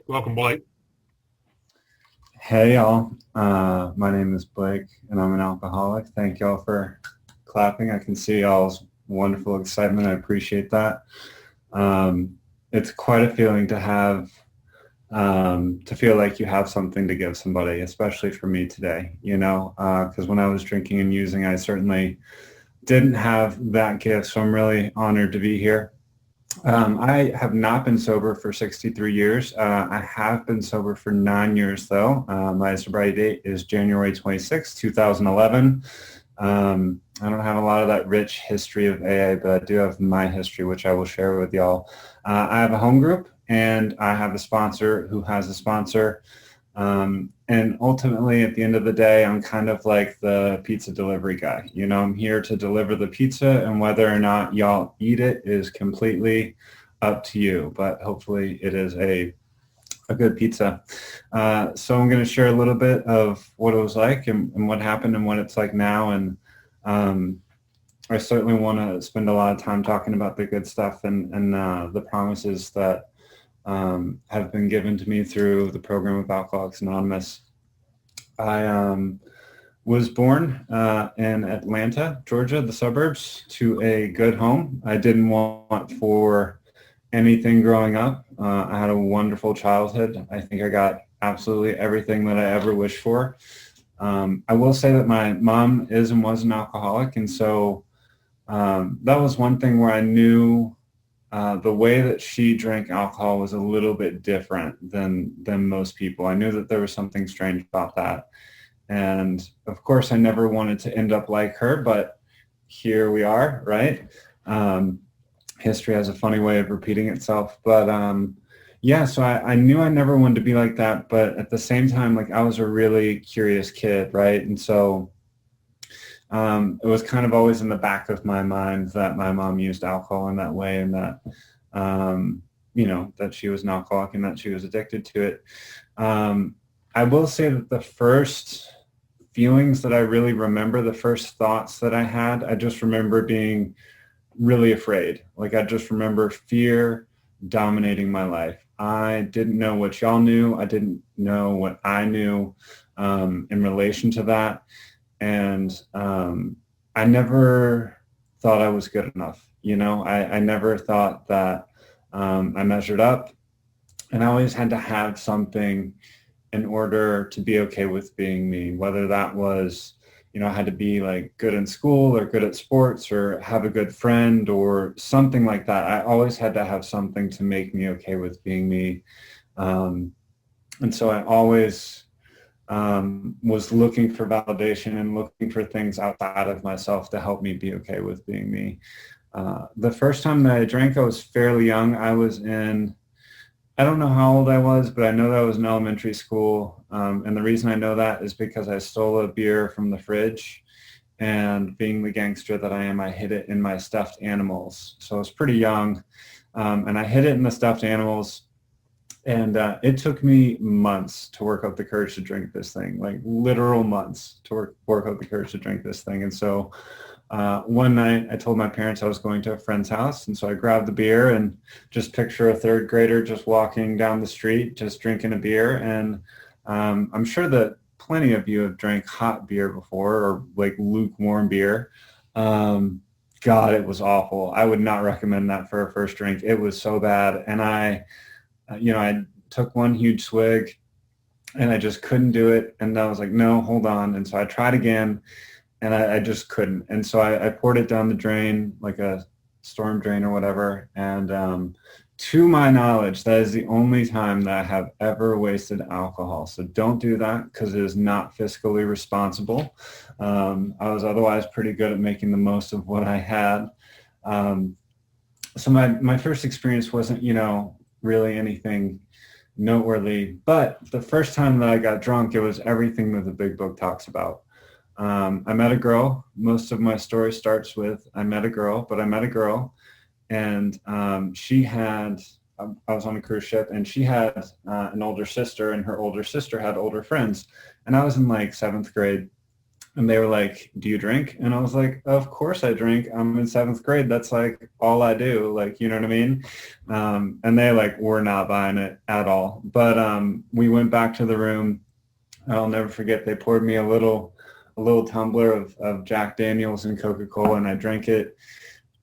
Welcome, Blake. Hey y'all, my name is Blake and I'm an alcoholic. Thank y'all for clapping. I can see y'all's wonderful excitement. I appreciate that. It's quite a feeling to have, to feel like you have something to give somebody, especially for me today, because when I was drinking and using, I certainly didn't have that gift. So I'm really honored to be here. I have not been sober for 63 years. I have been sober for 9 years, though. My sobriety date is January 26, 2011. I don't have a lot of that rich history of AA, but I do have my history, which I will share with y'all. I have a home group, and I have a sponsor who has a sponsor. And ultimately, at the end of the day, I'm kind of like the pizza delivery guy. I'm here to deliver the pizza, and whether or not y'all eat it is completely up to you. But hopefully it is a good pizza. So I'm going to share a little bit of what it was like and what happened and what it's like now. And I certainly want to spend a lot of time talking about the good stuff and the promises that have been given to me through the program of Alcoholics Anonymous. I was born in Atlanta, Georgia, the suburbs, to a good home. I didn't want for anything growing up. I had a wonderful childhood. I think I got absolutely everything that I ever wished for. I will say that my mom is and was an alcoholic, and so that was one thing where I knew the way that she drank alcohol was a little bit different than most people. I knew that there was something strange about that. And of course, I never wanted to end up like her, but here we are, right? History has a funny way of repeating itself. But yeah, so I knew I never wanted to be like that. But at the same time, like I was a really curious kid, right? And so it was kind of always in the back of my mind that my mom used alcohol in that way, and that, that she was an alcoholic and that she was addicted to it. I will say that the first feelings that I really remember, the first thoughts that I had, I just remember being really afraid. Like I just remember fear dominating my life. I didn't know what y'all knew. I didn't know what I knew in relation to that. And I never thought I was good enough. I never thought that I measured up, and I always had to have something in order to be okay with being me, whether that was, I had to be like good in school or good at sports or have a good friend or something like that. I always had to have something to make me okay with being me. And so I always was looking for validation and looking for things outside of myself to help me be okay with being me. The first time that I drank, I was fairly young. I don't know how old I was, but I know that I was in elementary school. And the reason I know that is because I stole a beer from the fridge, and being the gangster that I am, I hid it in my stuffed animals. So I was pretty young, and I hid it in the stuffed animals. And it took me months to work up the courage to drink this thing, like literal months to work up the courage to drink this thing. And so one night I told my parents I was going to a friend's house. And so I grabbed the beer, and just picture a third grader just walking down the street, just drinking a beer. And I'm sure that plenty of you have drank hot beer before, or like lukewarm beer. God, it was awful. I would not recommend that for a first drink. It was so bad. And I took one huge swig and I just couldn't do it. And I was like, no, hold on. And so I tried again, and I just couldn't. And so I poured it down the drain, like a storm drain or whatever. And to my knowledge, that is the only time that I have ever wasted alcohol. So don't do that, because it is not fiscally responsible. I was otherwise pretty good at making the most of what I had. So my first experience wasn't, really anything noteworthy. But the first time that I got drunk, it was everything that the big book talks about. I met a girl. Most of my story starts with I met a girl, but I met a girl, and I was on a cruise ship, and she had an older sister, and her older sister had older friends. And I was in like seventh grade. And they were like, do you drink? And I was like, of course I drink. I'm in 7th grade. That's like all I do. Like, you know what I mean? And they like were not buying it at all. But we went back to the room. I'll never forget. They poured me a little tumbler of Jack Daniels and Coca-Cola, and I drank it,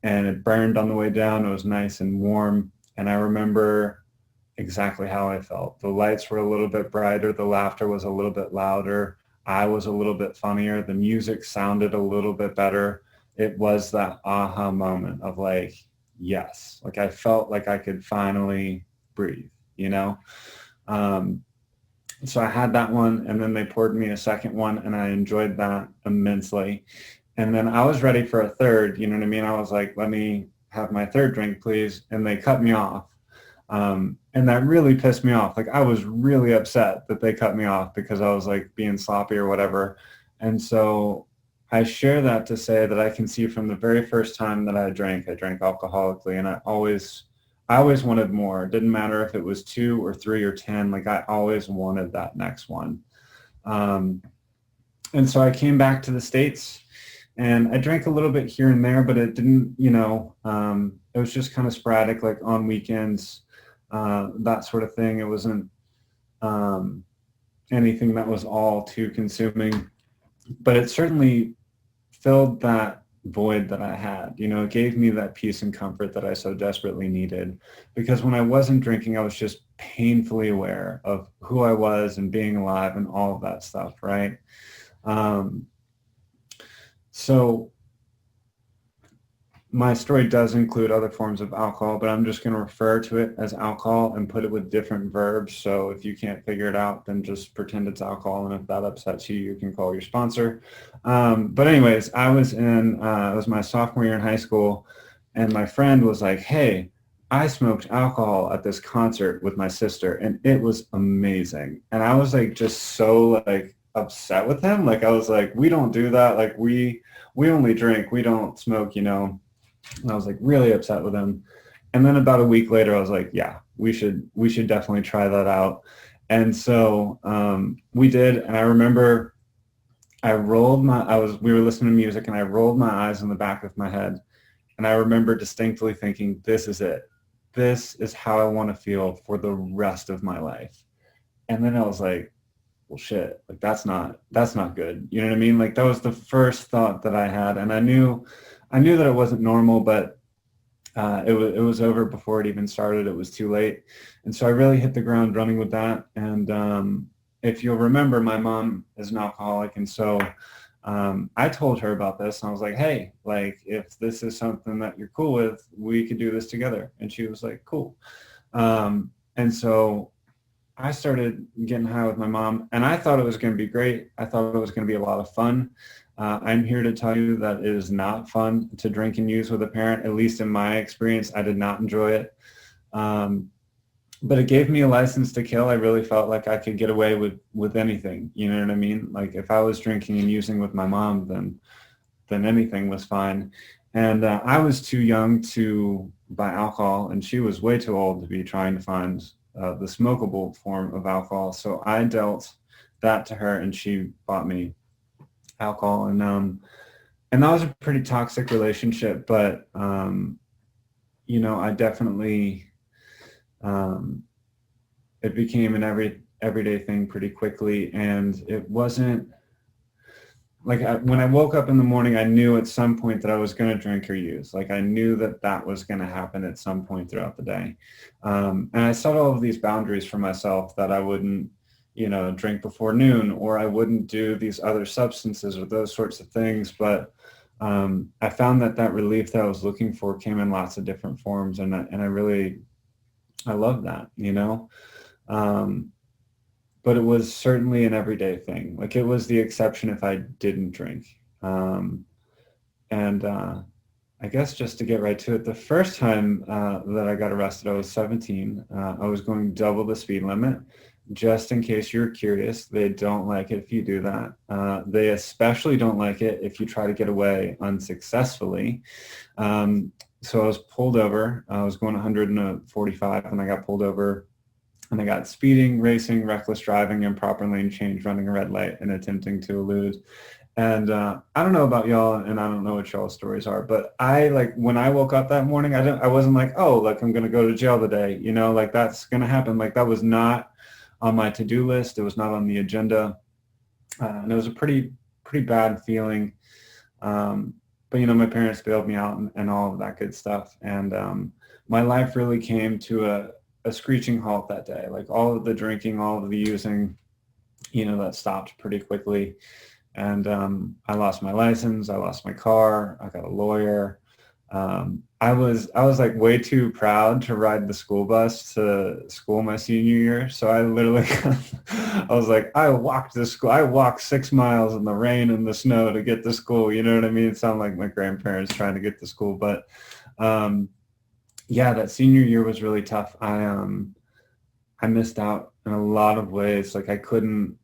and it burned on the way down. It was nice and warm. And I remember exactly how I felt. The lights were a little bit brighter. The laughter was a little bit louder. I was a little bit funnier. The music sounded a little bit better. It was that aha moment of like, yes, like I felt like I could finally breathe, you know? So I had that one, and then they poured me a second one, and I enjoyed that immensely. And then I was ready for a third, you know what I mean? I was like, let me have my third drink, please. And they cut me off. And that really pissed me off. Like I was really upset that they cut me off because I was like being sloppy or whatever. And so I share that to say that I can see from the very first time that I drank alcoholically, and I always wanted more. It didn't matter if it was 2 or 3 or 10, like I always wanted that next one. And so I came back to the States, and I drank a little bit here and there, but it didn't, it was just kind of sporadic, like on weekends, that sort of thing. It wasn't anything that was all too consuming, but it certainly filled that void that I had. It gave me that peace and comfort that I so desperately needed, because when I wasn't drinking, I was just painfully aware of who I was and being alive and all of that stuff, right? So my story does include other forms of alcohol, but I'm just going to refer to it as alcohol and put it with different verbs. So if you can't figure it out, then just pretend it's alcohol. And if that upsets you, you can call your sponsor. But anyways, it was my sophomore year in high school, and my friend was like, hey, I smoked alcohol at this concert with my sister, and it was amazing. And I was like, just so like upset with him. Like I was like, we don't do that. Like we only drink, we don't smoke, And I was like really upset with him. And then about a week later, I was like, yeah, we should definitely try that out. And so we did. And I remember we were listening to music, and I rolled my eyes in the back of my head. And I remember distinctly thinking, this is it. This is how I want to feel for the rest of my life. And then I was like, well, shit, like that's not good. You know what I mean? Like that was the first thought that I had. And I knew that it wasn't normal, but it was over before it even started. It was too late. And so I really hit the ground running with that. And if you'll remember, my mom is an alcoholic. And so I told her about this, and I was like, hey, like if this is something that you're cool with, we could do this together. And she was like, cool. And so I started getting high with my mom, and I thought it was going to be great. I thought it was going to be a lot of fun. I'm here to tell you that it is not fun to drink and use with a parent. At least in my experience, I did not enjoy it. But it gave me a license to kill. I really felt like I could get away with anything. You know what I mean? Like if I was drinking and using with my mom, then anything was fine. And I was too young to buy alcohol, and she was way too old to be trying to find the smokable form of alcohol. So I dealt that to her, and she bought me alcohol. And that was a pretty toxic relationship, but I definitely, it became an everyday thing pretty quickly. And it wasn't like when I woke up in the morning, I knew at some point that I was going to drink or use. Like I knew that was going to happen at some point throughout the day. And I set all of these boundaries for myself, that I wouldn't, drink before noon, or I wouldn't do these other substances or those sorts of things. But I found that relief that I was looking for came in lots of different forms. And I love that, but it was certainly an everyday thing. Like it was the exception if I didn't drink. I guess just to get right to it, the first time that I got arrested, I was 17. I was going double the speed limit. Just in case you're curious, they don't like it if you do that. They especially don't like it if you try to get away unsuccessfully. So I was pulled over. I was going 145, and I got pulled over. And I got speeding, racing, reckless driving, improper lane change, running a red light, and attempting to elude. And I don't know about y'all, and I don't know what y'all's stories are, but I like when I woke up that morning, I wasn't like, oh, like I'm gonna go to jail today, you know, like that's gonna happen. Like that was not on my to-do list. It was not on the agenda, and it was a pretty bad feeling. Um, but you know, my parents bailed me out and all of that good stuff, and my life really came to a screeching halt that day. Like all of the drinking, all of the using, you know, that stopped pretty quickly. And I lost my license. I lost my car. I got a lawyer. I was like way too proud to ride the school bus to school my senior year. So I literally, I was like, I walked to school. I walked 6 miles in the rain and the snow to get to school. You know what I mean? It sounded like my grandparents trying to get to school. But um, yeah, that senior year was really tough. I missed out in a lot of ways. Like I couldn't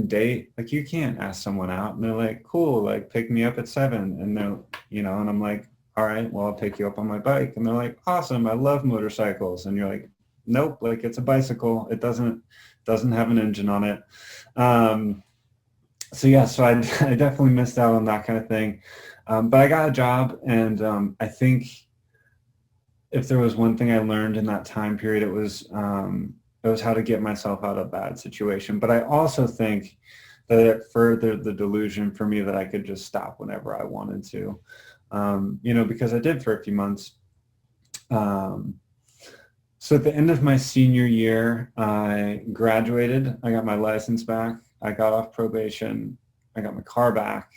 date. Like you can't ask someone out and they're like, cool, like pick me up at 7. And they're, you know, and I'm like, all right, well, I'll pick you up on my bike. And they're like, awesome. I love motorcycles. And you're like, nope, like it's a bicycle. It doesn't have an engine on it. Um, so yeah, so I definitely missed out on that kind of thing. But I got a job, and I think if there was one thing I learned in that time period, it was how to get myself out of a bad situation. But I also think that it furthered the delusion for me that I could just stop whenever I wanted to. You know, because I did for a few months. Um, so at the end of my senior year, I graduated. I got my license back. I got off probation. I got my car back,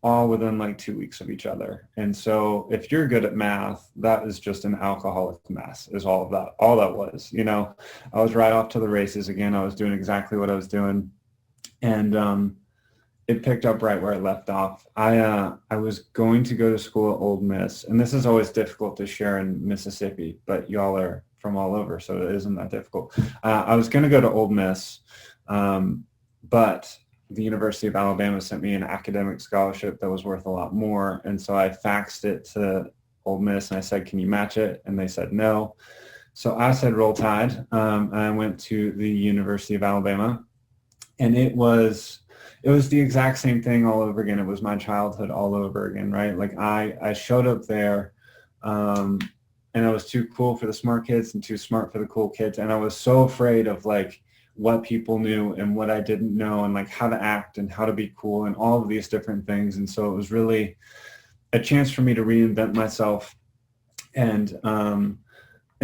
all within like 2 weeks of each other. And so if you're good at math, that is just an alcoholic mess is all of that, all that was, you know. I was right off to the races again. I was doing exactly what I was doing. And it picked up right where I left off. I was going to go to school at Ole Miss, and this is always difficult to share in Mississippi, but y'all are from all over, so it isn't that difficult. I was going to go to Ole Miss, but the University of Alabama sent me an academic scholarship that was worth a lot more. And so I faxed it to Ole Miss and I said, can you match it? And they said no. So I said, roll tide. And I went to the University of Alabama, and it was the exact same thing all over again. It was my childhood all over again, right? Like I showed up there, and I was too cool for the smart kids and too smart for the cool kids. And I was so afraid of like what people knew and what I didn't know, and like how to act and how to be cool and all of these different things. And so it was really a chance for me to reinvent myself. And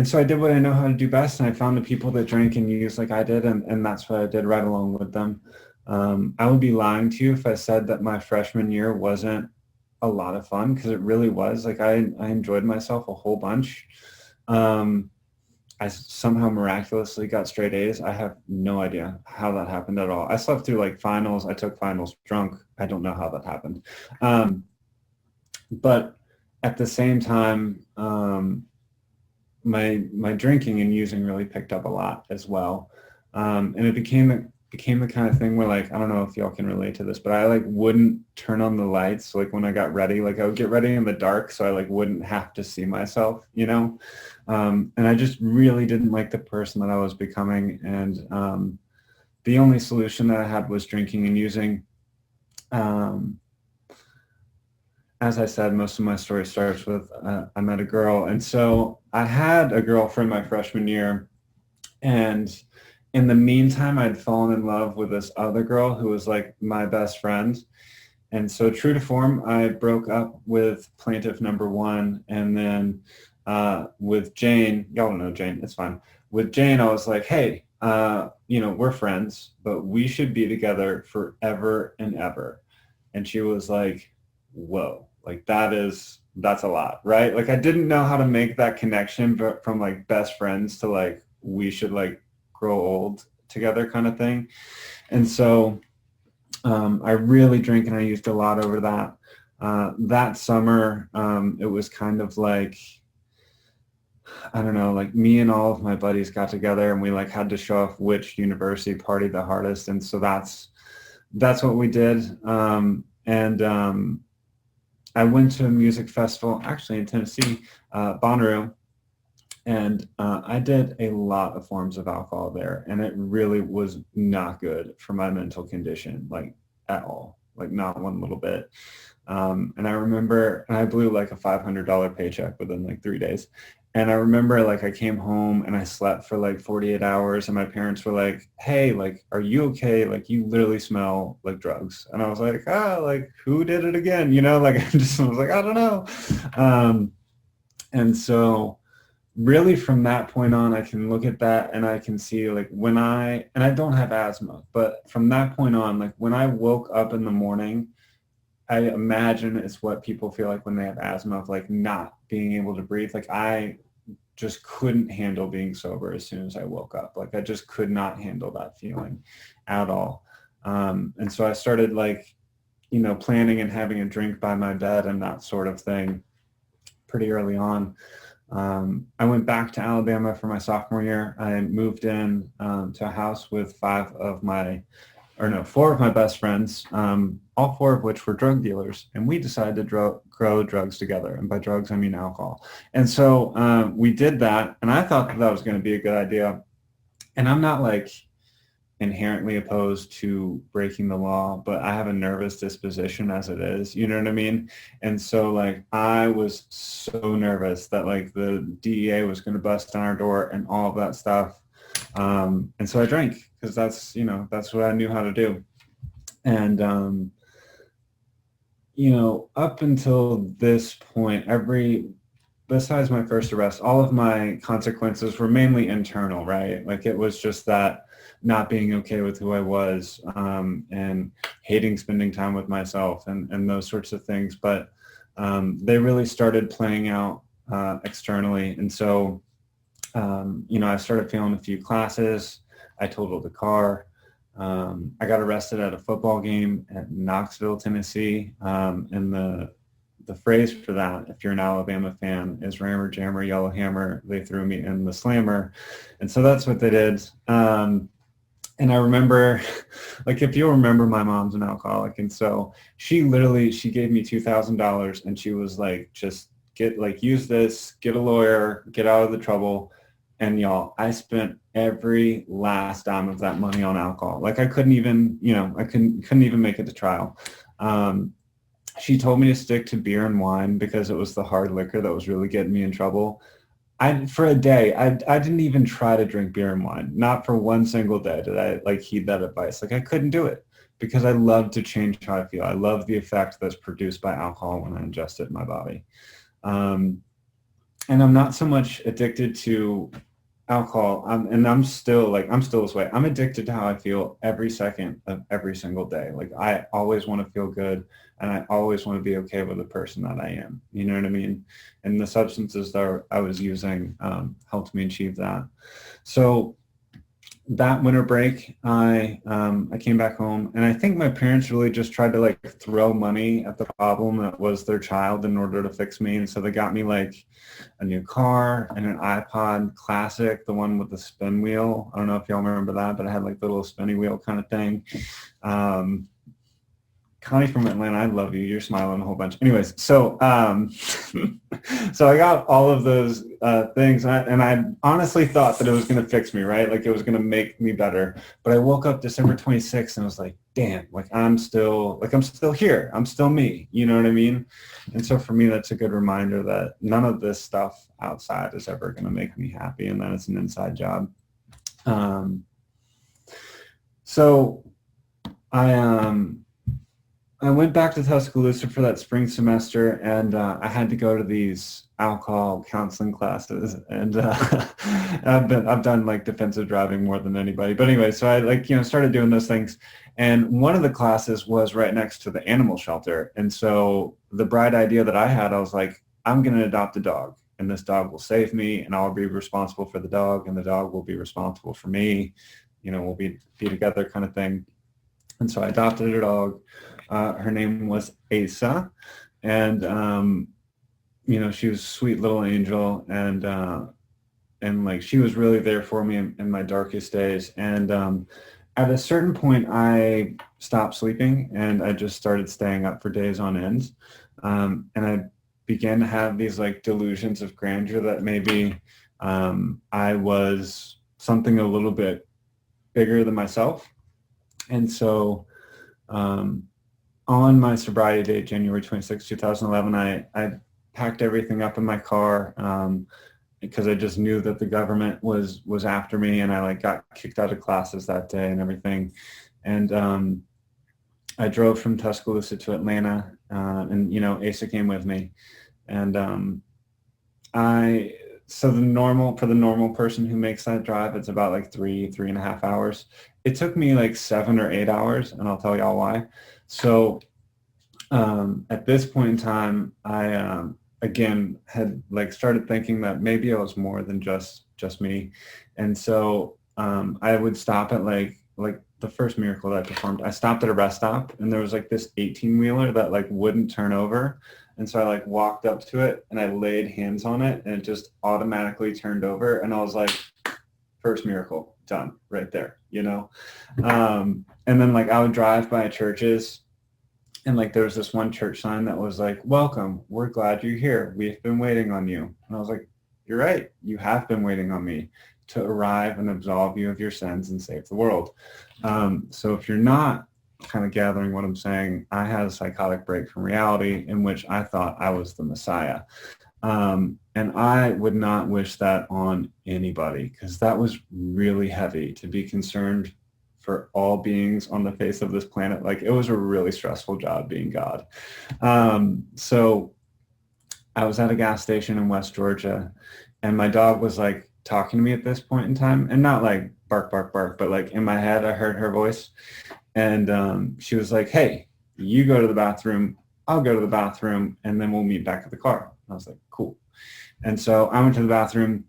so I did what I know how to do best, and I found the people that drank and used like I did, and that's what I did right along with them. I would be lying to you if I said that my freshman year wasn't a lot of fun, because it really was. Like I enjoyed myself a whole bunch. I somehow miraculously got straight A's. I have no idea how that happened at all. I slept through like finals. I took finals drunk. I don't know how that happened. But at the same time, my drinking and using really picked up a lot as well. And it became the kind of thing where, like, I don't know if y'all can relate to this, but I like wouldn't turn on the lights. Like when I got ready, like I would get ready in the dark so I like wouldn't have to see myself, you know? And I just really didn't like the person that I was becoming. And the only solution that I had was drinking and using. As I said, most of my story starts with I met a girl. And so I had a girlfriend my freshman year. And in the meantime, I'd fallen in love with this other girl who was like my best friend. And so true to form, I broke up with plaintiff number one. And then with Jane, y'all don't know Jane, it's fine. With Jane, I was like, hey, you know, we're friends, but we should be together forever and ever. And she was like, whoa, like that's a lot, right? Like I didn't know how to make that connection, but from like best friends to like, we should like grow old together kind of thing. And so I really drank and I used a lot over that. That summer, it was kind of like, I don't know, like me and all of my buddies got together and we like had to show off which university partied the hardest. And so that's what we did. I went to a music festival actually in Tennessee, Bonnaroo, and I did a lot of forms of alcohol there, and it really was not good for my mental condition, like at all. like not one little bit. And I remember, and I blew like a $500 paycheck within like 3 days. And I remember like I came home and I slept for like 48 hours and my parents were like, hey, like, are you okay? Like you literally smell like drugs. And I was like, like who did it again? You know, like I just was like, I don't know. And so really from that point on, I can look at that and I can see like and I don't have asthma, but from that point on, like when I woke up in the morning, I imagine it's what people feel like when they have asthma, of like not being able to breathe. Like I just couldn't handle being sober as soon as I woke up. Like I just could not handle that feeling at all. And so I started like, planning and having a drink by my bed and that sort of thing pretty early on. I went back to Alabama for my sophomore year. I moved in to a house with four of my best friends, all four of which were drug dealers. And we decided to grow drugs together. And by drugs, I mean alcohol. And so we did that. And I thought that was going to be a good idea. And I'm not like inherently opposed to breaking the law, but I have a nervous disposition as it is, you know what I mean? And so like I was so nervous that like the DEA was going to bust down our door and all of that stuff. And so I drank because that's what I knew how to do. And, up until this point, besides my first arrest, all of my consequences were mainly internal, right? Like it was just that not being okay with who I was, and hating spending time with myself and those sorts of things. But they really started playing out externally. And so, I started failing a few classes. I totaled a car. I got arrested at a football game at Knoxville, Tennessee. And the phrase for that, if you're an Alabama fan, is Rammer, Jammer, Yellow Hammer. They threw me in the slammer. And so that's what they did. And I remember, like, if you'll remember, my mom's an alcoholic. And so she gave me $2,000 and she was like, just use this, get a lawyer, get out of the trouble. And y'all, I spent every last dime of that money on alcohol. Like I couldn't even, I couldn't even make it to trial. She told me to stick to beer and wine because it was the hard liquor that was really getting me in trouble. For a day, I didn't even try to drink beer and wine. Not for one single day did I like heed that advice. Like I couldn't do it because I love to change how I feel. I love the effect that's produced by alcohol when I ingest it in my body. And I'm not so much addicted to alcohol. I'm still this way. I'm addicted to how I feel every second of every single day. Like I always want to feel good and I always want to be okay with the person that I am. You know what I mean? And the substances that I was using helped me achieve that. So that winter break, I came back home, and I think my parents really just tried to like throw money at the problem that was their child in order to fix me. And so they got me like a new car and an iPod Classic, the one with the spin wheel. I don't know if y'all remember that, but it had like the little spinny wheel kind of thing. Connie from Atlanta, I love you. You're smiling a whole bunch. Anyways, so so I got all of those things, and I honestly thought that it was going to fix me, right? Like it was going to make me better. But I woke up December 26th and was like, damn, like I'm still here. I'm still me. You know what I mean? And so for me, that's a good reminder that none of this stuff outside is ever going to make me happy, and that it's an inside job. So I went back to Tuscaloosa for that spring semester, and I had to go to these alcohol counseling classes. And I've done like defensive driving more than anybody. But anyway, so I started doing those things. And one of the classes was right next to the animal shelter. And so the bright idea that I had, I was like, I'm going to adopt a dog, and this dog will save me, and I'll be responsible for the dog, and the dog will be responsible for me. We'll be together kind of thing. And so I adopted a dog. Her name was Asa, and she was a sweet little angel, and like she was really there for me in my darkest days. And at a certain point, I stopped sleeping, and I just started staying up for days on end, and I began to have these like delusions of grandeur that maybe I was something a little bit bigger than myself, and so. on my sobriety date, January 26, 2011, I packed everything up in my car, because I just knew that the government was after me, and I like got kicked out of classes that day and everything. And I drove from Tuscaloosa to Atlanta, and Asa came with me. And I so the normal for the normal person who makes that drive, it's about like 3.5 hours. It took me like 7 or 8 hours, and I'll tell y'all why. So at this point in time, I again had like started thinking that maybe it was more than just me, and so I would stop at like the first miracle that I performed. I stopped at a rest stop, and there was like this 18-wheeler that like wouldn't turn over, and so I like walked up to it and I laid hands on it, and it just automatically turned over, and I was like, first miracle done right there, and then like I would drive by churches, and like there was this one church sign that was like, welcome, we're glad you're here, we've been waiting on you. And I was like, you're right, you have been waiting on me to arrive and absolve you of your sins and save the world. So if you're not kind of gathering what I'm saying, I had a psychotic break from reality in which I thought I was the Messiah. And I would not wish that on anybody, because that was really heavy to be concerned for all beings on the face of this planet. Like, it was a really stressful job being God. So I was at a gas station in West Georgia, and my dog was like talking to me at this point in time, and not like bark, bark, bark, but like in my head, I heard her voice. And she was like, hey, you go to the bathroom, I'll go to the bathroom, and then we'll meet back at the car. I was like, cool. And so I went to the bathroom,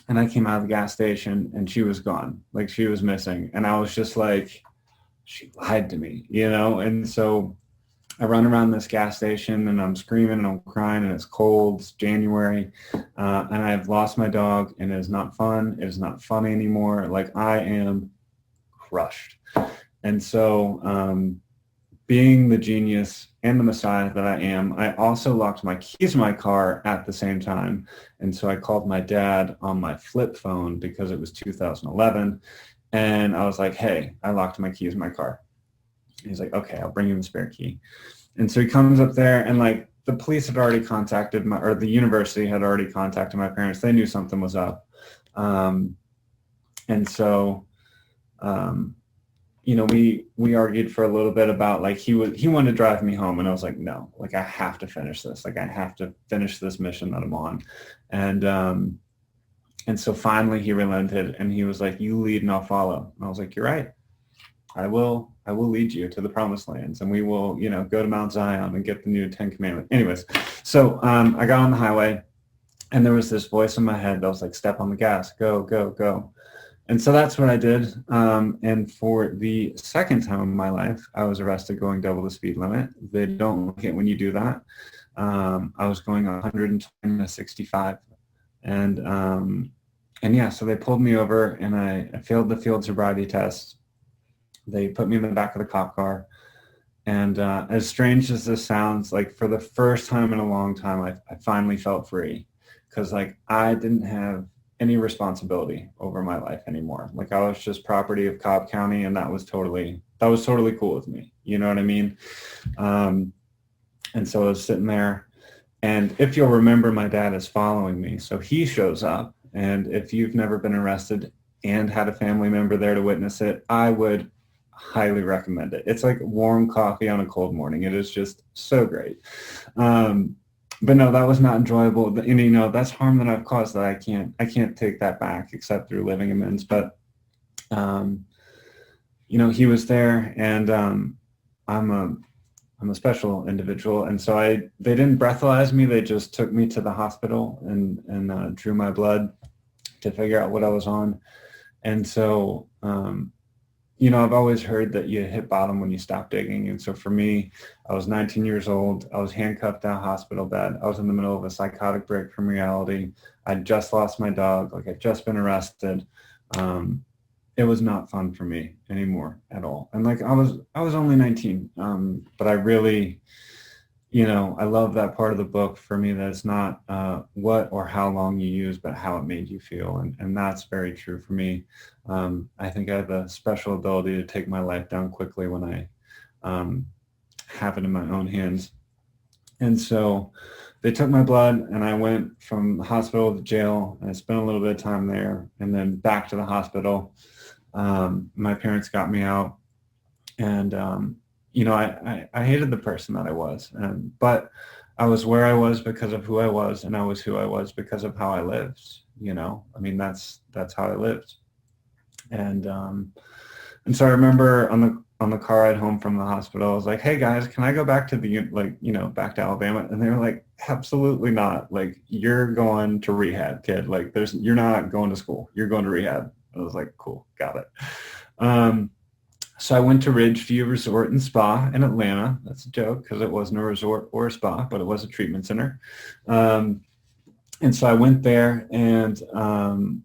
and I came out of the gas station, and she was gone. Like, she was missing. And I was just like, she lied to me, And so I run around this gas station, and I'm screaming and I'm crying, and it's cold, it's January, and I've lost my dog, and it is not fun. It is not funny anymore. Like, I am crushed. And so being the genius and the Messiah that I am, I also locked my keys in my car at the same time. And so I called my dad on my flip phone, because it was 2011. And I was like, hey, I locked my keys in my car. He's like, okay, I'll bring you the spare key. And so he comes up there, and like the police had already contacted or the university had already contacted my parents. They knew something was up. And so, we argued for a little bit about like, he wanted to drive me home, and I was like, no, like I have to finish this. Like, I have to finish this mission that I'm on. And so finally he relented, and he was like, you lead and I'll follow. And I was like, you're right. I will lead you to the promised lands, and we will, go to Mount Zion and get the new 10 commandments. Anyways, so I got on the highway, and there was this voice in my head that was like, step on the gas, go, go, go. And so that's what I did. And for the second time in my life, I was arrested going double the speed limit. They don't like it when you do that. I was going 120 to 65. And yeah, so they pulled me over, and I failed the field sobriety test. They put me in the back of the cop car. And as strange as this sounds, like for the first time in a long time, I finally felt free, because like I didn't have any responsibility over my life anymore. Like, I was just property of Cobb County, and that was totally cool with me. You know what I mean? And so I was sitting there, and if you'll remember, my dad is following me. So he shows up, and if you've never been arrested and had a family member there to witness it, I would highly recommend it. It's like warm coffee on a cold morning. It is just so great. But no, that was not enjoyable. And, that's harm that I've caused that I can't take that back except through living amends. But, he was there, and I'm a special individual. And so they didn't breathalyze me. They just took me to the hospital and drew my blood to figure out what I was on. And so, I've always heard that you hit bottom when you stop digging. And so for me, I was 19 years old. I was handcuffed in a hospital bed. I was in the middle of a psychotic break from reality. I'd just lost my dog. Like, I'd just been arrested. It was not fun for me anymore at all. And like, I was only 19. But I really, I love that part of the book for me, that it's not what or how long you use, but how it made you feel. And that's very true for me. I think I have a special ability to take my life down quickly when I have it in my own hands. And so they took my blood, and I went from the hospital to jail, and I spent a little bit of time there, and then back to the hospital. My parents got me out, and I hated the person that I was, but I was where I was because of who I was, and I was who I was because of how I lived. I mean, that's how I lived. And so I remember on the car ride home from the hospital, I was like, "Hey guys, can I go back to back to Alabama?" And they were like, "Absolutely not. Like, you're going to rehab, kid. Like, you're not going to school. You're going to rehab." I was like, "Cool, got it." So I went to Ridgeview Resort and Spa in Atlanta. That's a joke because it wasn't a resort or a spa, but it was a treatment center. And so I went there, and so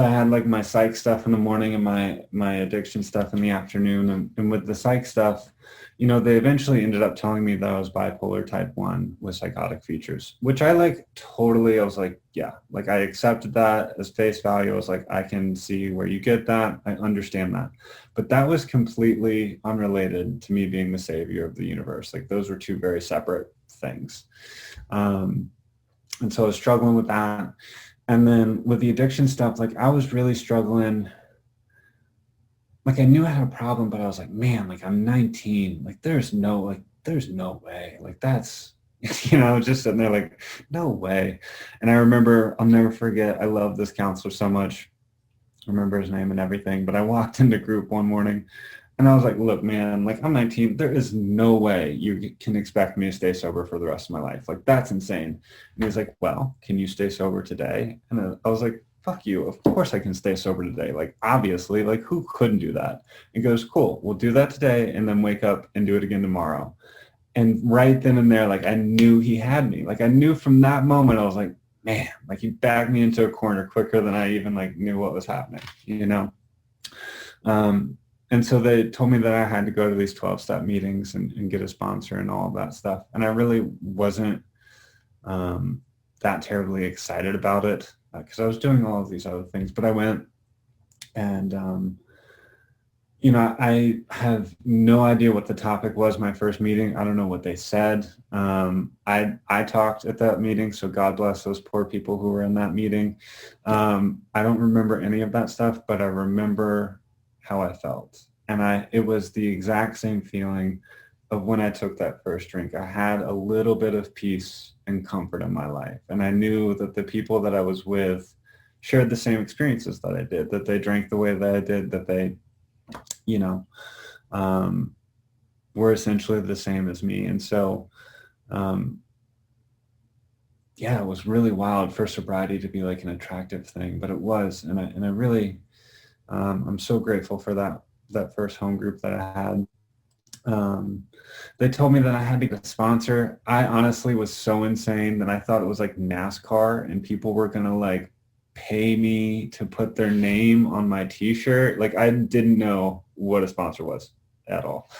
I had like my psych stuff in the morning and my addiction stuff in the afternoon. And with the psych stuff, they eventually ended up telling me that I was bipolar type 1 with psychotic features, which I I was like, yeah, like I accepted that as face value. I was like, I can see where you get that. I understand that. But that was completely unrelated to me being the savior of the universe. Like, those were two very separate things. And so I was struggling with that. And then with the addiction stuff, like I was really struggling. Like, I knew I had a problem, but I was like, man, like I'm 19. Like there's no way. Like that's, just sitting there like, no way. And I remember, I'll never forget, I love this counselor so much. I remember his name and everything, but I walked into group one morning and I was like, look, man, like I'm 19. There is no way you can expect me to stay sober for the rest of my life. Like, that's insane. And he was like, well, can you stay sober today? And I was like, fuck you. Of course I can stay sober today. Like, obviously, like who couldn't do that? He goes, cool, we'll do that today and then wake up and do it again tomorrow. And right then and there, like I knew he had me. Like I knew from that moment, I was like, man, like he backed me into a corner quicker than I even like knew what was happening, And so they told me that I had to go to these 12-step meetings and get a sponsor and all of that stuff. And I really wasn't that terribly excited about it because I was doing all of these other things. But I went, and, I have no idea what the topic was my first meeting. I don't know what they said. I talked at that meeting, so God bless those poor people who were in that meeting. I don't remember any of that stuff, but I remember how I felt. And it was the exact same feeling of when I took that first drink. I had a little bit of peace and comfort in my life. And I knew that the people that I was with shared the same experiences that I did, that they drank the way that I did, that they, were essentially the same as me. And so, it was really wild for sobriety to be like an attractive thing, but it was. And I really, I'm so grateful for that first home group that I had. They told me that I had to get a sponsor. I honestly was so insane that I thought it was like NASCAR and people were going to like pay me to put their name on my t-shirt. Like I didn't know what a sponsor was at all.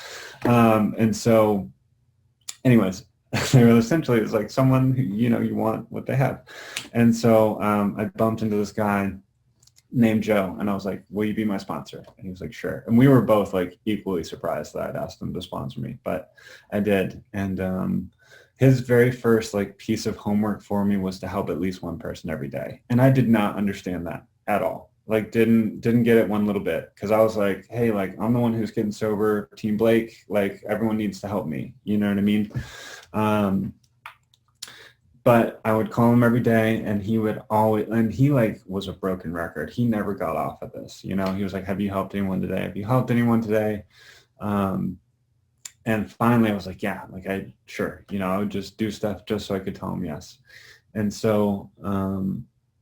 And so anyways, they were essentially, it's like someone who, you want what they have. And so I bumped into this guy named Joe, and I was like, will you be my sponsor? And he was like, sure. And we were both like equally surprised that I'd asked him to sponsor me, but I did. And his very first like piece of homework for me was to help at least one person every day. And I did not understand that at all. Like didn't get it one little bit, because I was like, hey, like I'm the one who's getting sober, Team Blake, like everyone needs to help me. You know what I mean? But I would call him every day, and he would always, and he like was a broken record. He never got off of this. He was like, have you helped anyone today? Have you helped anyone today? And finally I was like, yeah, like sure. I would just do stuff just so I could tell him yes. And so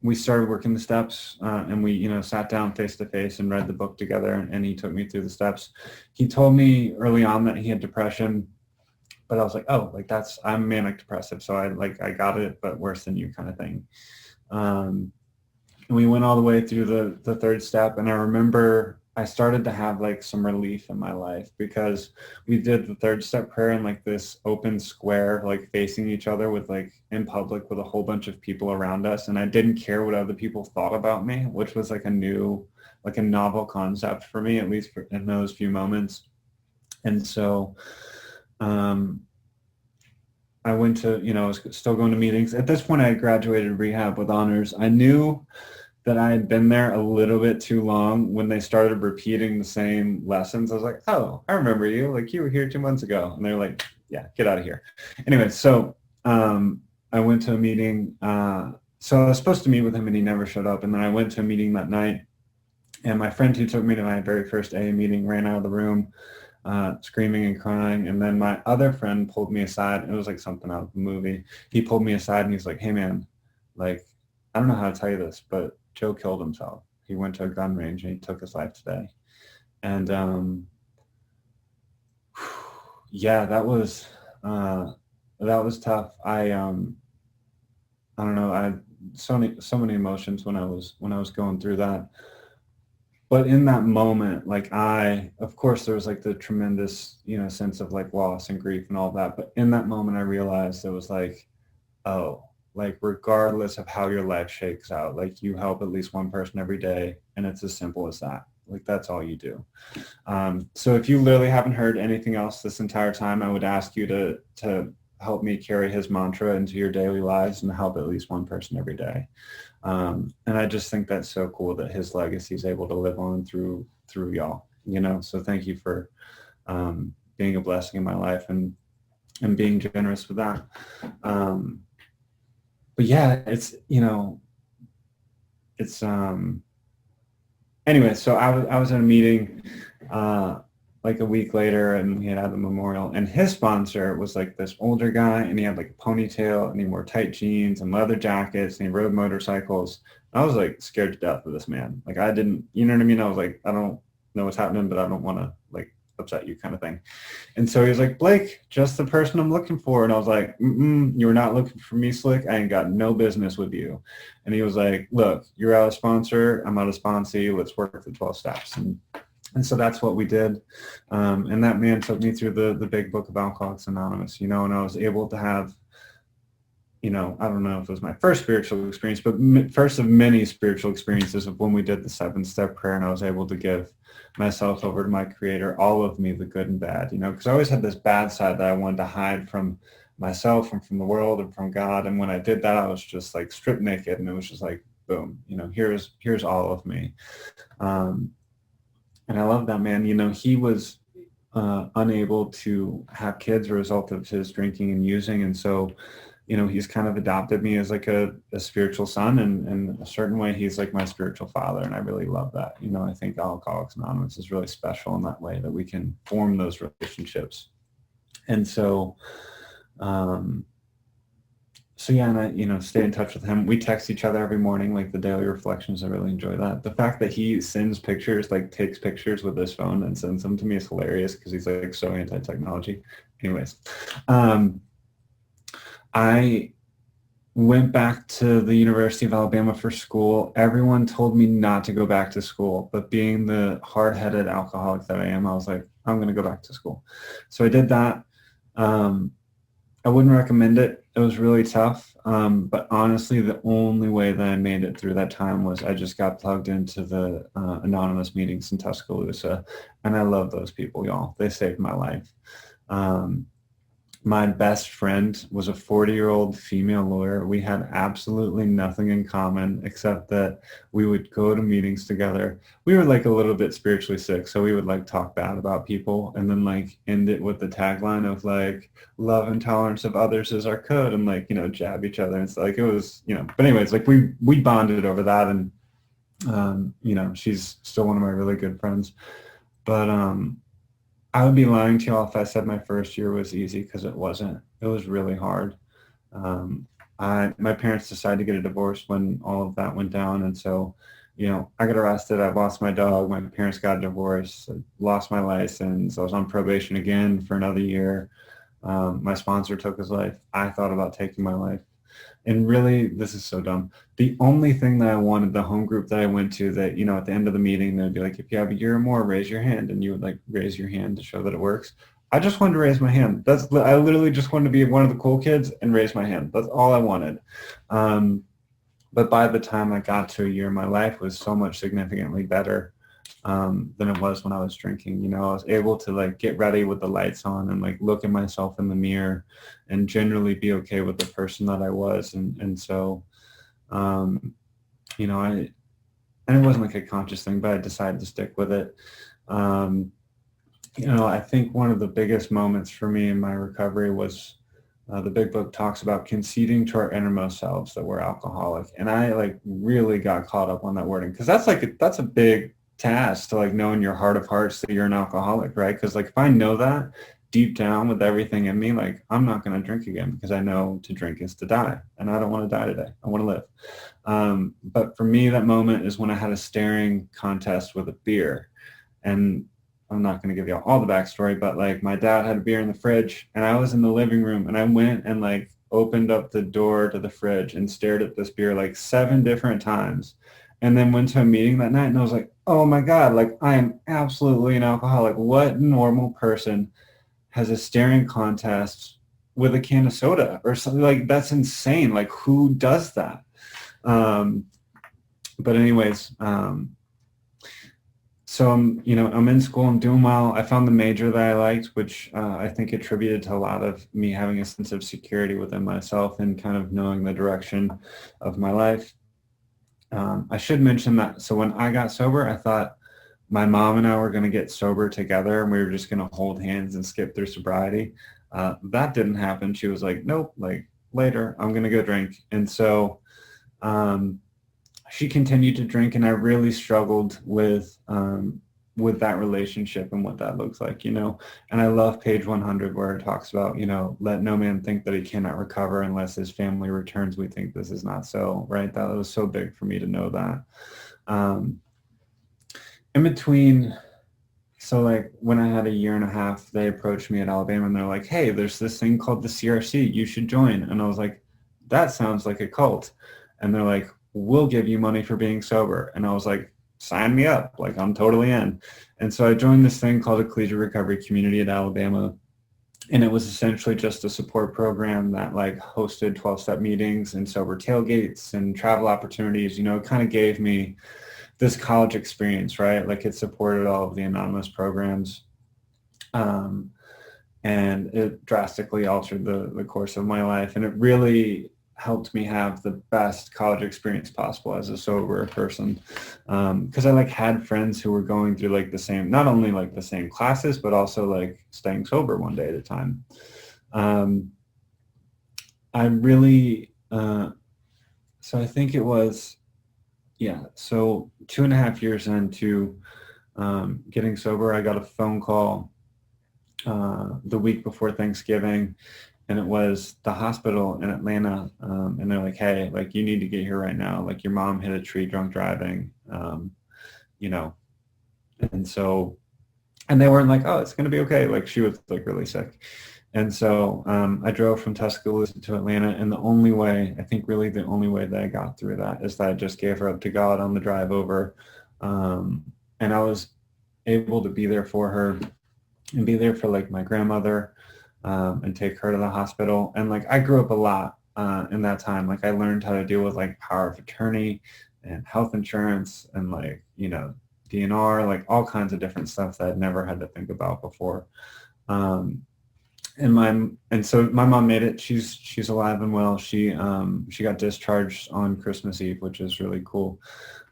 we started working the steps, and we, sat down face to face and read the book together, and he took me through the steps. He told me early on that he had depression, but I was like, oh, like I'm manic depressive. So I got it, but worse than you kind of thing. And we went all the way through the third step. And I remember I started to have like some relief in my life, because we did the third step prayer in like this open square, like facing each other with like in public with a whole bunch of people around us. And I didn't care what other people thought about me, which was like like a novel concept for me, at least in those few moments. And so, um, I went to, I was still going to meetings. At this point, I had graduated rehab with honors. I knew that I had been there a little bit too long when they started repeating the same lessons. I was like, oh, I remember you. Like, you were here 2 months ago. And they're like, yeah, get out of here. Anyway, so I went to a meeting. So I was supposed to meet with him and he never showed up. And then I went to a meeting that night, and my friend who took me to my very first AA meeting ran out of the room, screaming and crying. And then my other friend pulled me aside. It was like something out of the movie. He pulled me aside and he's like, hey man, like, I don't know how to tell you this, but Joe killed himself. He went to a gun range and he took his life today. And yeah, that was tough. I don't know. I had so many emotions when I was going through that. But in that moment, like of course there was like the tremendous, sense of like loss and grief and all that. But in that moment, I realized it was like, oh, like regardless of how your life shakes out, like you help at least one person every day, and it's as simple as that. Like that's all you do. So if you literally haven't heard anything else this entire time, I would ask you to help me carry his mantra into your daily lives and help at least one person every day. And I just think that's so cool that his legacy is able to live on through y'all. So thank you for being a blessing in my life and being generous with that. But yeah, it's anyway, so I was at a meeting like a week later, and we had the memorial, and his sponsor was like this older guy, and he had like a ponytail, and he wore tight jeans and leather jackets, and he rode motorcycles. I was like scared to death of this man. Like I didn't, you know what I mean? I was like, I don't know what's happening, but I don't want to like upset you, kind of thing. And so he was like, Blake, just the person I'm looking for. And I was like, you're not looking for me, Slick. I ain't got no business with you. And he was like, look, you're out of sponsor. I'm out of sponsee. Let's work the 12 steps. And so that's what we did. And that man took me through the big book of Alcoholics Anonymous, and I was able to have, I don't know if it was my first spiritual experience, but first of many spiritual experiences of when we did the 7-step prayer, and I was able to give myself over to my creator, all of me, the good and bad, because I always had this bad side that I wanted to hide from myself and from the world and from God. And when I did that, I was just like stripped naked, and it was just like, boom, here's all of me. And I love that man. He was unable to have kids as a result of his drinking and using. And so, he's kind of adopted me as like a spiritual son, and in a certain way, he's like my spiritual father. And I really love that. I think Alcoholics Anonymous is really special in that way, that we can form those relationships. And so, yeah, and I, stay in touch with him. We text each other every morning, like the daily reflections. I really enjoy that. The fact that he sends pictures, like takes pictures with his phone and sends them to me is hilarious, because he's like so anti-technology. Anyways, I went back to the University of Alabama for school. Everyone told me not to go back to school, but being the hard-headed alcoholic that I am, I was like, I'm going to go back to school. So I did that. I wouldn't recommend it. It was really tough. But honestly, the only way that I made it through that time was I just got plugged into the anonymous meetings in Tuscaloosa. And I love those people, y'all. They saved my life. My best friend was a 40-year-old female lawyer. We had absolutely nothing in common except that we would go to meetings together. We were like a little bit spiritually sick, so we would like talk bad about people and then like end it with the tagline of like love and tolerance of others is our code, and like, jab each other. And it's like, it was, but anyways, like we bonded over that, and she's still one of my really good friends. But I would be lying to y'all if I said my first year was easy, because it wasn't. It was really hard. My parents decided to get a divorce when all of that went down. And so, I got arrested. I lost my dog. My parents got a divorce. I lost my license. I was on probation again for another year. My sponsor took his life. I thought about taking my life. And really, this is so dumb. The only thing that I wanted, the home group that I went to, that, you know, at the end of the meeting, they'd be like, if you have a year or more, raise your hand. And you would like raise your hand to show that it works. I just wanted to raise my hand. I literally just wanted to be one of the cool kids and raise my hand. That's all I wanted. But by the time I got to a year, my life was so much significantly better than it was when I was drinking. You know, I was able to like get ready with the lights on and like look at myself in the mirror and generally be okay with the person that I was. And so, you know, and it wasn't like a conscious thing, but I decided to stick with it. You know, I think one of the biggest moments for me in my recovery was the big book talks about conceding to our innermost selves that we're alcoholic. And I like really got caught up on that wording, because that's a big task to like know in your heart of hearts that you're an alcoholic, right? Because like if I know that deep down with everything in me, like I'm not going to drink again, because I know to drink is to die, and I don't want to die today. I want to live. But for me, that moment is when I had a staring contest with a beer. And I'm not going to give you all the backstory, but like my dad had a beer in the fridge and I was in the living room, and I went and like opened up the door to the fridge and stared at this beer like 7 different times, and then went to a meeting that night and I was like, oh my God, like I am absolutely an alcoholic. What normal person has a staring contest with a can of soda or something? Like that's insane. Like who does that? But anyways, so I'm in school, I'm doing well. I found the major that I liked, which I think attributed to a lot of me having a sense of security within myself and kind of knowing the direction of my life. I should mention that. So when I got sober, I thought my mom and I were going to get sober together and we were just going to hold hands and skip through sobriety. That didn't happen. She was like, nope, like later, I'm going to go drink. And so she continued to drink, and I really struggled with that relationship and what that looks like, you know. And I love page 100 where it talks about, you know, let no man think that he cannot recover unless his family returns. We think this is not so, right? That was so big for me to know that. In between, so like when I had a year and a half, they approached me at Alabama and they're like, hey, there's this thing called the CRC, you should join. And I was like, that sounds like a cult. And they're like, we'll give you money for being sober. And I was like, sign me up, like I'm totally in. And so I joined this thing called a collegiate recovery community at Alabama. And it was essentially just a support program that like hosted 12-step meetings and sober tailgates and travel opportunities. You know, it kind of gave me this college experience, right? Like it supported all of the anonymous programs. And it drastically altered the course of my life. And it really helped me have the best college experience possible as a sober person. Because I like had friends who were going through like the same, not only like the same classes, but also like staying sober one day at a time. I really, so I think it was, so 2.5 years into getting sober, I got a phone call the week before Thanksgiving, and it was the hospital in Atlanta, and they're like, hey, like you need to get here right now. Like your mom hit a tree drunk driving, you know, and so, and they weren't like, oh, it's going to be okay. Like she was like really sick. And so I drove from Tuscaloosa to Atlanta, and the only way, I think really the only way that I got through that is that I just gave her up to God on the drive over. And I was able to be there for her and be there for like my grandmother and take her to the hospital. And like I grew up a lot in that time. Like I learned how to deal with like power of attorney and health insurance and like, you know, DNR, like all kinds of different stuff that I'd never had to think about before. And so my mom made it. She's alive and well. She got discharged on Christmas Eve, which is really cool.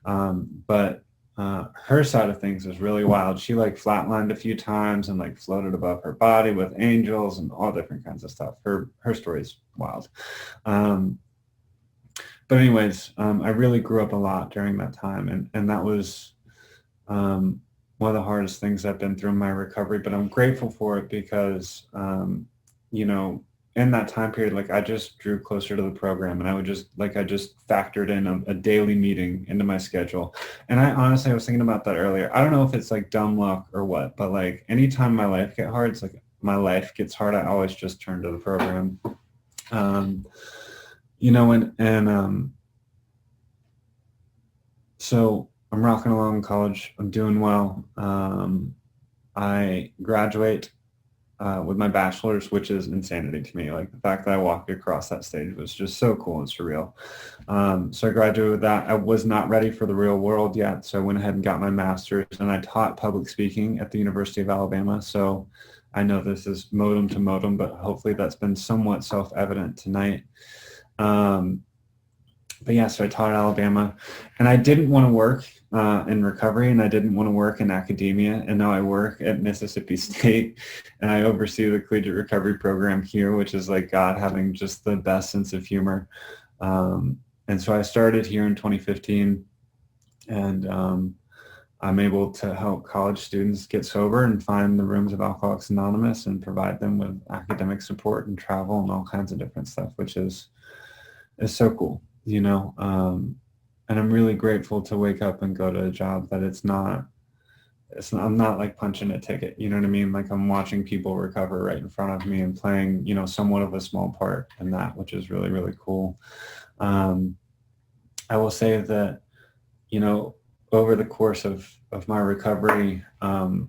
But her side of things is really wild. She like flatlined a few times and like floated above her body with angels and all different kinds of stuff. Her story's wild. But anyways, I really grew up a lot during that time, and that was one of the hardest things I've been through in my recovery, but I'm grateful for it because, you know, in that time period, like I just drew closer to the program, and I just factored in a daily meeting into my schedule. And I honestly, I was thinking about that earlier. I don't know if it's like dumb luck or what, but like anytime my life gets hard, it's like my life gets hard, I always just turn to the program. and so I'm rocking along in college. I'm doing well. I graduate with my bachelor's, which is insanity to me. Like the fact that I walked across that stage was just so cool and surreal. So I graduated with that. I was not ready for the real world yet. So I went ahead and got my master's, and I taught public speaking at the University of Alabama. So I know this is modem to modem, but hopefully that's been somewhat self-evident tonight. But yeah, so I taught at Alabama, and I didn't want to work in recovery, and I didn't want to work in academia, and now I work at Mississippi State, and I oversee the collegiate recovery program here, which is like God having just the best sense of humor. And so I started here in 2015, and I'm able to help college students get sober and find the rooms of Alcoholics Anonymous and provide them with academic support and travel and all kinds of different stuff, which is so cool. And I'm really grateful to wake up and go to a job that I'm not like punching a ticket, you know what I mean? Like I'm watching people recover right in front of me and playing, somewhat of a small part in that, which is really, really cool. I will say that, over the course of my recovery, the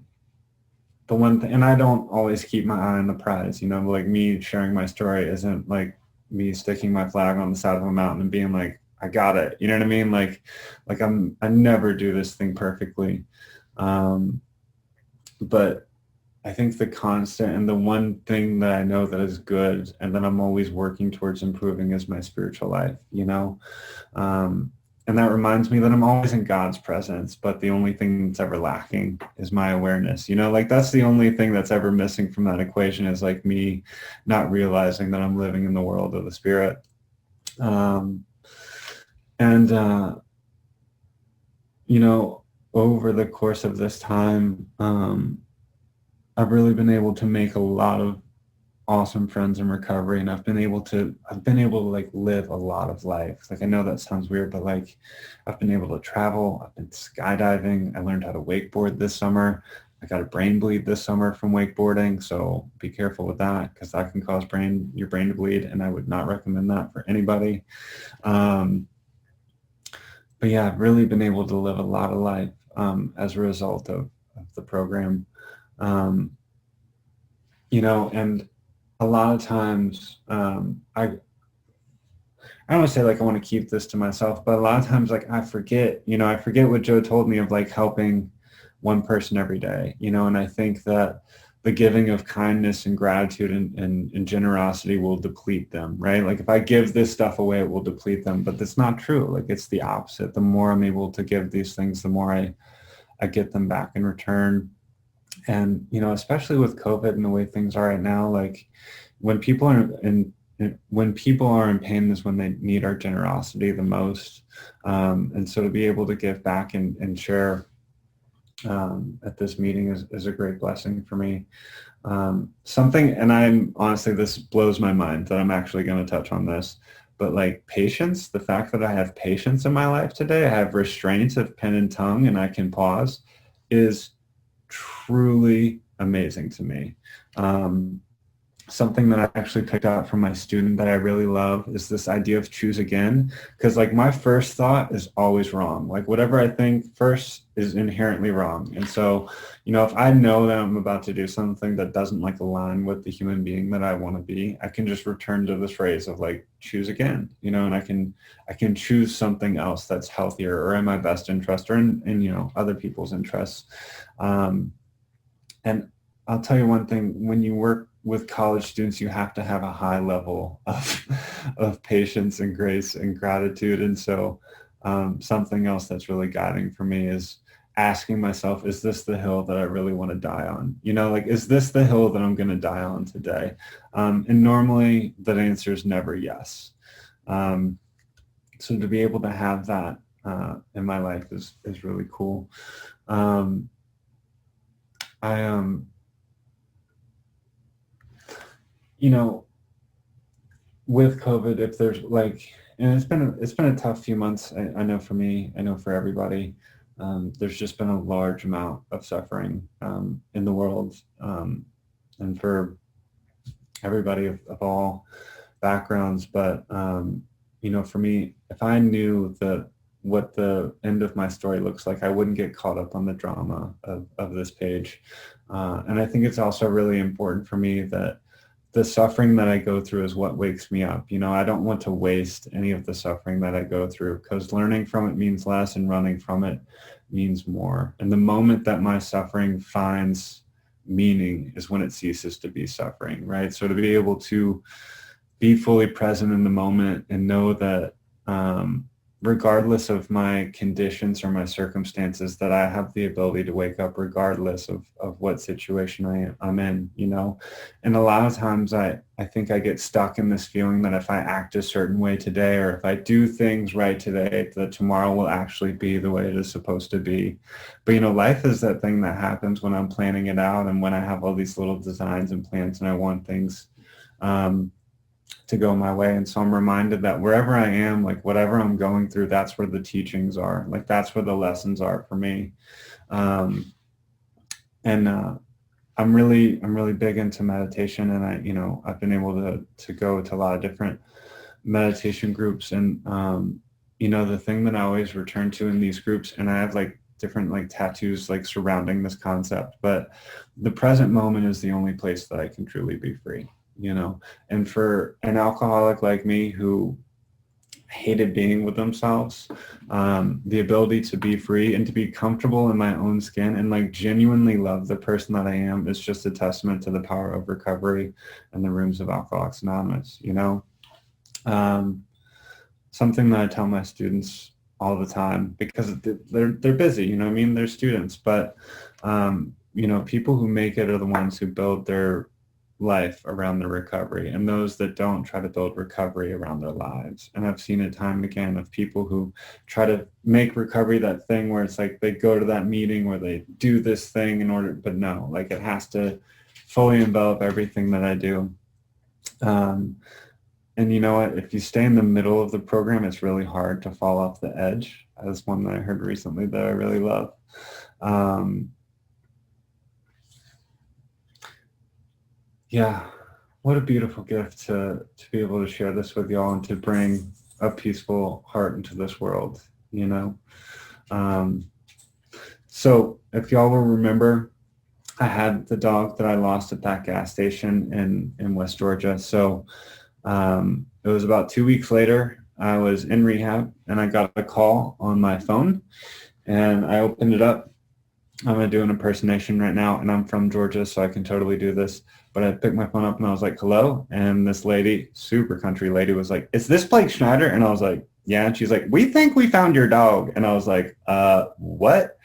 one thing, and I don't always keep my eye on the prize, like me sharing my story isn't like me sticking my flag on the side of a mountain and being like, I got it. You know what I mean? Like I never do this thing perfectly. But I think the constant and the one thing that I know that is good and that I'm always working towards improving is my spiritual life, and that reminds me that I'm always in God's presence, but the only thing that's ever lacking is my awareness. Like that's the only thing that's ever missing from that equation is like me not realizing that I'm living in the world of the spirit. Over the course of this time, I've really been able to make a lot of awesome friends in recovery, and I've been able to like live a lot of life. Like I know that sounds weird, but like I've been able to travel. I've been skydiving. I learned how to wakeboard this summer. I got a brain bleed this summer from wakeboarding, so be careful with that because that can cause your brain to bleed, and I would not recommend that for anybody. But yeah, I've really been able to live a lot of life as a result of the program. And a lot of times I don't want to say like I want to keep this to myself, but a lot of times like I forget what Joe told me of like helping one person every day, and I think that the giving of kindness and gratitude and generosity will deplete them, right? Like if I give this stuff away, it will deplete them, but that's not true. Like it's the opposite. The more I'm able to give these things, the more I get them back in return. And, especially with COVID and the way things are right now, like when people are in pain is when they need our generosity the most. And so to be able to give back and share at this meeting is a great blessing for me. And I'm honestly, this blows my mind that I'm actually going to touch on this, but like patience, the fact that I have patience in my life today, I have restraints of pen and tongue and I can pause is truly amazing to me. Something that I actually picked out from my student that I really love is this idea of choose again. Because like my first thought is always wrong. Like whatever I think first is inherently wrong. And so, if I know that I'm about to do something that doesn't like align with the human being that I want to be, I can just return to this phrase of like choose again, and I can choose something else that's healthier or in my best interest or in other people's interests. And I'll tell you one thing, when you work with college students, you have to have a high level of patience and grace and gratitude. And so something else that's really guiding for me is asking myself, is this the hill that I really want to die on? Like, is this the hill that I'm going to die on today? And normally that answer is never yes. So to be able to have that in my life is really cool. With COVID, if there's like, and it's been a tough few months. I know for me, I know for everybody. There's just been a large amount of suffering in the world, and for everybody of all backgrounds. But for me, if I knew what the end of my story looks like, I wouldn't get caught up on the drama of this page. And I think it's also really important for me that the suffering that I go through is what wakes me up. I don't want to waste any of the suffering that I go through, because learning from it means less and running from it means more. And the moment that my suffering finds meaning is when it ceases to be suffering, right? So to be able to be fully present in the moment and know that regardless of my conditions or my circumstances, that I have the ability to wake up regardless of what situation I'm in, And a lot of times I think I get stuck in this feeling that if I act a certain way today, or if I do things right today, that tomorrow will actually be the way it is supposed to be. But, life is that thing that happens when I'm planning it out and when I have all these little designs and plans and I want things to go my way. And so I'm reminded that wherever I am, like whatever I'm going through, that's where the teachings are. Like that's where the lessons are for me. And I'm really big into meditation, and I've been able to go to a lot of different meditation groups. And the thing that I always return to in these groups, and I have like different like tattoos like surrounding this concept, but the present moment is the only place that I can truly be free. And for an alcoholic like me who hated being with themselves, the ability to be free and to be comfortable in my own skin and like genuinely love the person that I am is just a testament to the power of recovery and the rooms of Alcoholics Anonymous. Something that I tell my students all the time, because they're busy, they're students, but people who make it are the ones who build their life around the recovery, and those that don't try to build recovery around their lives. And I've seen it time and again of people who try to make recovery that thing where it's like they go to that meeting where they do this thing in order, but no, like it has to fully envelop everything that I do. And you know what, if you stay in the middle of the program, it's really hard to fall off the edge. That's one that I heard recently that I really love. Yeah, what a beautiful gift to be able to share this with y'all and to bring a peaceful heart into this world, So if y'all will remember, I had the dog that I lost at that gas station in West Georgia. So it was about 2 weeks later, I was in rehab and I got a call on my phone and I opened it up. I'm going to do an impersonation right now, and I'm from Georgia, so I can totally do this. But I picked my phone up and I was like, hello. And this lady, super country lady, was like, is this Blake Schneider? And I was like, yeah. And she's like, we think we found your dog. And I was like, what?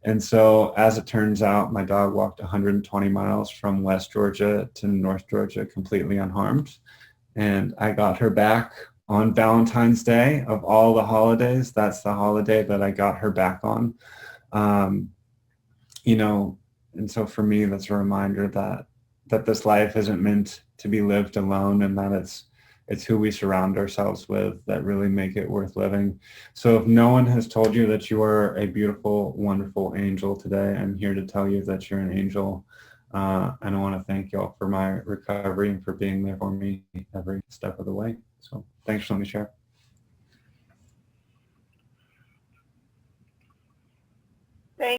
And so as it turns out, my dog walked 120 miles from West Georgia to North Georgia completely unharmed. And I got her back on Valentine's Day of all the holidays. That's the holiday that I got her back on. And so for me, that's a reminder that this life isn't meant to be lived alone, and that it's who we surround ourselves with that really make it worth living. So if no one has told you that you are a beautiful, wonderful angel today, I'm here to tell you that you're an angel. And I want to thank y'all for my recovery and for being there for me every step of the way. So thanks for letting me share.